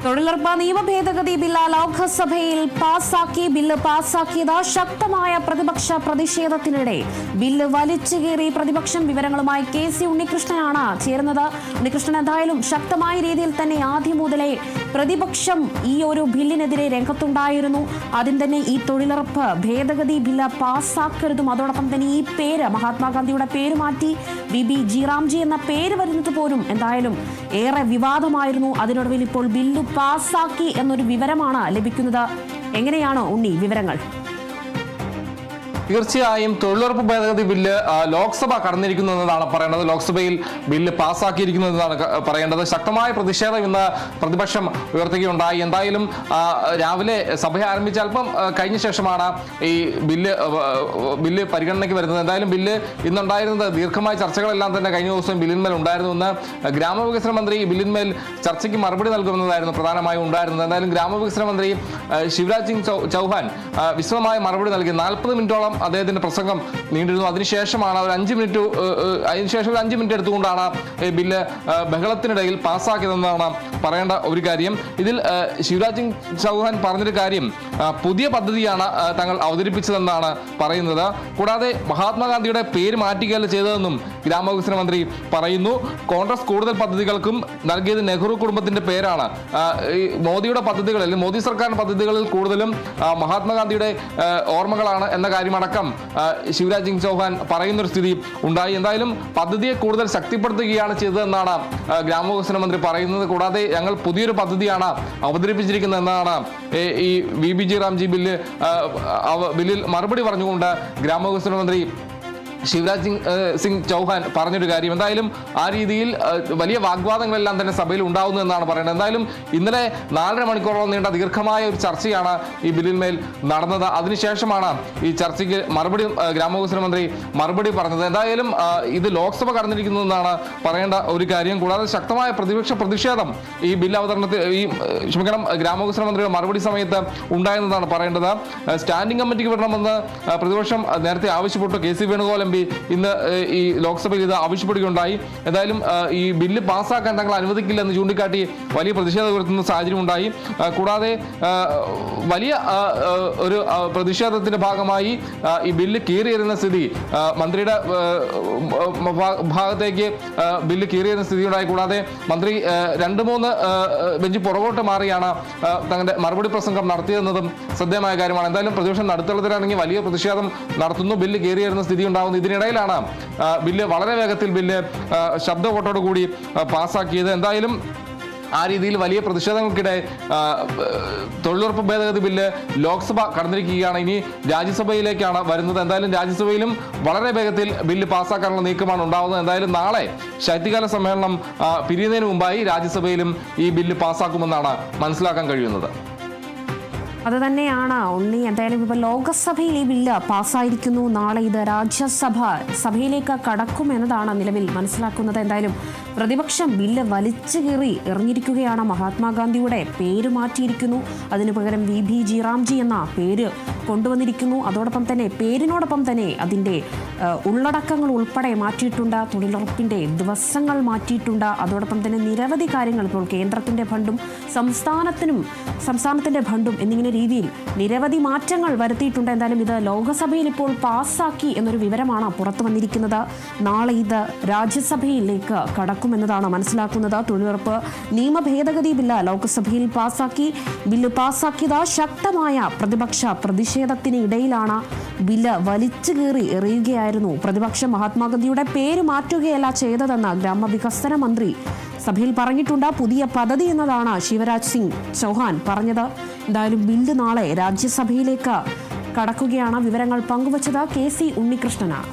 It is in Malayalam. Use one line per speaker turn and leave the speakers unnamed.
തൊഴിലുറപ്പ് നിയമ ഭേദഗതി ബില്ല് ലോക്സഭയിൽ പാസാക്കി. ബില്ല് പാസാക്കിയത് ശക്തമായ പ്രതിപക്ഷ പ്രതിഷേധത്തിനിടെ ബില്ല് വലിച്ചുകീറി പ്രതിപക്ഷം. വിവരങ്ങളുമായി KC ഉണ്ണികൃഷ്ണനാണ് ചേരുന്നത്. ഉണ്ണികൃഷ്ണൻ, എന്തായാലും ശക്തമായ രീതിയിൽ തന്നെ ആദ്യം മുതലേ പ്രതിപക്ഷം ഈ ഒരു ബില്ലിനെതിരെ രംഗത്തുണ്ടായിരുന്നു. ആദ്യം തന്നെ ഈ തൊഴിലുറപ്പ് ഭേദഗതി ബില്ല് പാസാക്കരുതും, അതോടൊപ്പം തന്നെ ഈ പേര് മഹാത്മാഗാന്ധിയുടെ പേര് മാറ്റി VB ജിറാംജി എന്ന പേര് വരുന്നത് പോലും എന്തായാലും ഏറെ വിവാദമായിരുന്നു. അതിനൊടുവിൽ ഇപ്പോൾ ബില്ല് പാസാക്കി എന്നൊരു വിവരമാണ് ലഭിക്കുന്നത്. എങ്ങനെയാണോ ഉണ്ണി വിവരങ്ങൾ?
തീർച്ചയായും തൊഴിലുറപ്പ് ഭേദഗതി ബില്ല് ലോക്സഭ കടന്നിരിക്കുന്നു എന്നതാണ് പറയേണ്ടത്. ലോക്സഭയിൽ ബില്ല് പാസ്സാക്കിയിരിക്കുന്നു എന്നതാണ് പറയേണ്ടത്. ശക്തമായ പ്രതിഷേധം ഇന്ന് പ്രതിപക്ഷം ഉയർത്തുകയുണ്ടായി. എന്തായാലും രാവിലെ സഭ ആരംഭിച്ച അല്പം കഴിഞ്ഞ ശേഷമാണ് ഈ ബില്ല് പരിഗണനയ്ക്ക് വരുന്നത്. എന്തായാലും ബില്ല് ഇന്നുണ്ടായിരുന്നത് ദീർഘമായ ചർച്ചകളെല്ലാം തന്നെ കഴിഞ്ഞ ദിവസം ബില്ലിന്മേൽ ഉണ്ടായിരുന്നു. ഇന്ന് ഗ്രാമവികസന മന്ത്രി ബില്ലിന്മേൽ ചർച്ചയ്ക്ക് മറുപടി നൽകുമെന്നതായിരുന്നു പ്രധാനമായും ഉണ്ടായിരുന്നത്. എന്തായാലും ഗ്രാമവികസന മന്ത്രി ശിവരാജ് സിംഗ് ചൗഹാൻ വിശദമായ മറുപടി നൽകി. 40 മിനിറ്റോളം അദ്ദേഹത്തിന്റെ പ്രസംഗം നീണ്ടിരുന്നു. അതിനുശേഷമാണ് ഒരു 5 മിനിറ്റ് എടുത്തുകൊണ്ടാണ് ഈ ബില്ല് ബഹളത്തിനിടയിൽ പാസ്സാക്കിയതെന്നാണ് പറയേണ്ട ഒരു കാര്യം. ഇതിൽ ശിവരാജ് സിംഗ് ചൗഹാൻ പറഞ്ഞൊരു കാര്യം, പുതിയ പദ്ധതിയാണ് തങ്ങൾ അവതരിപ്പിച്ചതെന്നാണ് പറയുന്നത്. കൂടാതെ മഹാത്മാഗാന്ധിയുടെ പേര് മാറ്റുകയല്ല ചെയ്തതെന്നും ഗ്രാമവികസന മന്ത്രി പറയുന്നു. കോൺഗ്രസ് കൂടുതൽ പദ്ധതികൾക്കും നൽകിയത് നെഹ്റു കുടുംബത്തിന്റെ പേരാണ്. ഈ മോദിയുടെ പദ്ധതികളിൽ, മോദി സർക്കാരിന്റെ പദ്ധതികളിൽ കൂടുതലും മഹാത്മാഗാന്ധിയുടെ ഓർമ്മകളാണ് എന്ന കാര്യമടക്കം ശിവരാജ് സിംഗ് ചൗഹാൻ പറയുന്നൊരു സ്ഥിതി ഉണ്ടായി. എന്തായാലും പദ്ധതിയെ കൂടുതൽ ശക്തിപ്പെടുത്തുകയാണ് ചെയ്തതെന്നാണ് ഗ്രാമവികസന മന്ത്രി പറയുന്നത്. കൂടാതെ ഞങ്ങൾ പുതിയൊരു പദ്ധതിയാണ് അവതരിപ്പിച്ചിരിക്കുന്നത് എന്നാണ് ഈ VB ജിറാംജി ബില്ലിൽ മറുപടി പറഞ്ഞുകൊണ്ട് ഗ്രാമവികസന മന്ത്രി ശിവരാജ് സിംഗ് ചൗഹാൻ പറഞ്ഞൊരു കാര്യം. എന്തായാലും ആ രീതിയിൽ വലിയ വാഗ്വാദങ്ങളെല്ലാം തന്നെ സഭയിൽ ഉണ്ടാവുന്നു എന്നാണ് പറയുന്നത്. എന്തായാലും ഇന്നലെ 4.5 മണിക്കൂറോളം നീണ്ട ദീർഘമായ ഒരു ചർച്ചയാണ് ഈ ബില്ലിന്മേൽ നടന്നത്. അതിനുശേഷമാണ് ഈ ചർച്ചയ്ക്ക് ഗ്രാമവികസന മന്ത്രി മറുപടി പറഞ്ഞത്. എന്തായാലും ഇത് ലോക്സഭ കടന്നിരിക്കുന്നു എന്നാണ് പറയേണ്ട ഒരു കാര്യം. കൂടാതെ ശക്തമായ പ്രതിപക്ഷ പ്രതിഷേധം ഈ ബില്ല് ഗ്രാമവികസന മന്ത്രിയുടെ മറുപടി സമയത്ത് ഉണ്ടായെന്നതാണ് പറയേണ്ടത്. സ്റ്റാൻഡിംഗ് കമ്മിറ്റിക്ക് വിടണമെന്ന് പ്രതിപക്ഷം നേരത്തെ ആവശ്യപ്പെട്ടു. KC വേണുഗോപാൽ ഇന്ന് ഈ ലോക്സഭയിൽ ഇത് ആവശ്യപ്പെടുകയുണ്ടായി. എന്തായാലും ഈ ബില്ല് പാസ്സാക്കാൻ തങ്ങൾ അനുവദിക്കില്ലെന്ന് ചൂണ്ടിക്കാട്ടി വലിയ പ്രതിഷേധം ഉയർത്തുന്ന സാഹചര്യം ഉണ്ടായി. കൂടാതെ വലിയ ഒരു പ്രതിഷേധത്തിന്റെ ഭാഗമായി ഈ ബില്ല് കീറിയിരുന്ന സ്ഥിതി, മന്ത്രിയുടെ ഭാഗത്തേക്ക് ബില്ല് കീറിയിരുന്ന സ്ഥിതി ഉണ്ടായി. കൂടാതെ മന്ത്രി 2-3 ബെഞ്ച് പുറകോട്ട് മാറിയാണ് തങ്ങളുടെ മറുപടി പ്രസംഗം നടത്തിയതെന്നതും ശ്രദ്ധേയമായ കാര്യമാണ്. എന്തായാലും പ്രതിപക്ഷം നടുത്തളത്തിലിറങ്ങി വലിയ പ്രതിഷേധം നടത്തുന്നു. ബില്ല് കീറിയിരുന്ന സ്ഥിതി ഉണ്ടാവുന്നു. ഇതിനിടയിലാണ് ബില്ല് വളരെ വേഗത്തിൽ ശബ്ദ വോട്ടോട് കൂടി പാസ്സാക്കിയത്. എന്തായാലും ആ രീതിയിൽ വലിയ പ്രതിഷേധങ്ങൾക്കിടെ തൊഴിലുറപ്പ് ഭേദഗതി ബില്ല് ലോക്സഭ കടന്നിരിക്കുകയാണ്. ഇനി രാജ്യസഭയിലേക്കാണ് വരുന്നത്. എന്തായാലും രാജ്യസഭയിലും വളരെ വേഗത്തിൽ ബില്ല് പാസ്സാക്കാനുള്ള നീക്കമാണ് ഉണ്ടാവുന്നത്. എന്തായാലും നാളെ ശൈത്യകാല സമ്മേളനം പിരിയുന്നതിന് മുമ്പായി രാജ്യസഭയിലും ഈ ബില്ല് പാസ്സാക്കുമെന്നാണ് മനസ്സിലാക്കാൻ കഴിയുന്നത്.
അത് തന്നെയാണ് ഉണ്ണി. എന്തായാലും ഇപ്പോൾ ലോകസഭയിൽ ഈ ബില്ല് പാസ്സായിരിക്കുന്നു. നാളെ ഇത് സഭയിലേക്ക് കടക്കും എന്നതാണ് നിലവിൽ മനസ്സിലാക്കുന്നത്. എന്തായാലും പ്രതിപക്ഷം ബില്ല് വലിച്ചു കീറി എറിഞ്ഞിരിക്കുകയാണ്. മഹാത്മാഗാന്ധിയുടെ പേര് മാറ്റിയിരിക്കുന്നു. അതിനു പകരം VB ജിറാംജി എന്ന പേര് കൊണ്ടുവന്നിരിക്കുന്നു. അതോടൊപ്പം തന്നെ പേരിനോടൊപ്പം തന്നെ അതിൻ്റെ ഉള്ളടക്കങ്ങൾ ഉൾപ്പെടെ മാറ്റിയിട്ടുണ്ട്. തൊഴിലുറപ്പിൻ്റെ ദിവസങ്ങൾ മാറ്റിയിട്ടുണ്ട്. അതോടൊപ്പം തന്നെ നിരവധി കാര്യങ്ങൾ, ഇപ്പോൾ കേന്ദ്രത്തിൻ്റെ ഫണ്ടും സംസ്ഥാനത്തിൻ്റെ ഫണ്ടും എന്നിങ്ങനെ രീതിയിൽ നിരവധി മാറ്റങ്ങൾ വരുത്തിയിട്ടുണ്ട്. എന്തായാലും ഇത് ലോകസഭയിൽ ഇപ്പോൾ പാസ്സാക്കി എന്നൊരു വിവരമാണ് പുറത്തു വന്നിരിക്കുന്നത്. നാളെ ഇത് രാജ്യസഭയിലേക്ക് കടക്കുമെന്നതാണ് മനസ്സിലാക്കുന്നത്. തൊഴിലുറപ്പ് നിയമ ഭേദഗതി ബില്ല് ലോക്സഭയിൽ പാസ്സാക്കി. ബില്ല് പാസ്സാക്കിയത് ശക്തമായ പ്രതിപക്ഷ പ്രതിഷേധത്തിന് ഇടയിലാണ്. ബില്ല് വലിച്ചു കീറി എറിയുകയായിരുന്നു പ്രതിപക്ഷം. മഹാത്മാഗാന്ധിയുടെ പേര് മാറ്റുകയല്ല ചെയ്തതെന്ന് ഗ്രാമവികസന മന്ത്രി സഭയിൽ പറഞ്ഞിട്ടുണ്ട്. പുതിയ പദ്ധതി എന്നതാണ് ശിവരാജ് സിംഗ് ചൗഹാൻ പറഞ്ഞത്. എന്തായാലും ബില്ല് നാളെ രാജ്യസഭയിലേക്ക് കടക്കുകയാണ്. വിവരങ്ങൾ പങ്കുവച്ചത് KC ഉണ്ണികൃഷ്ണനാണ്.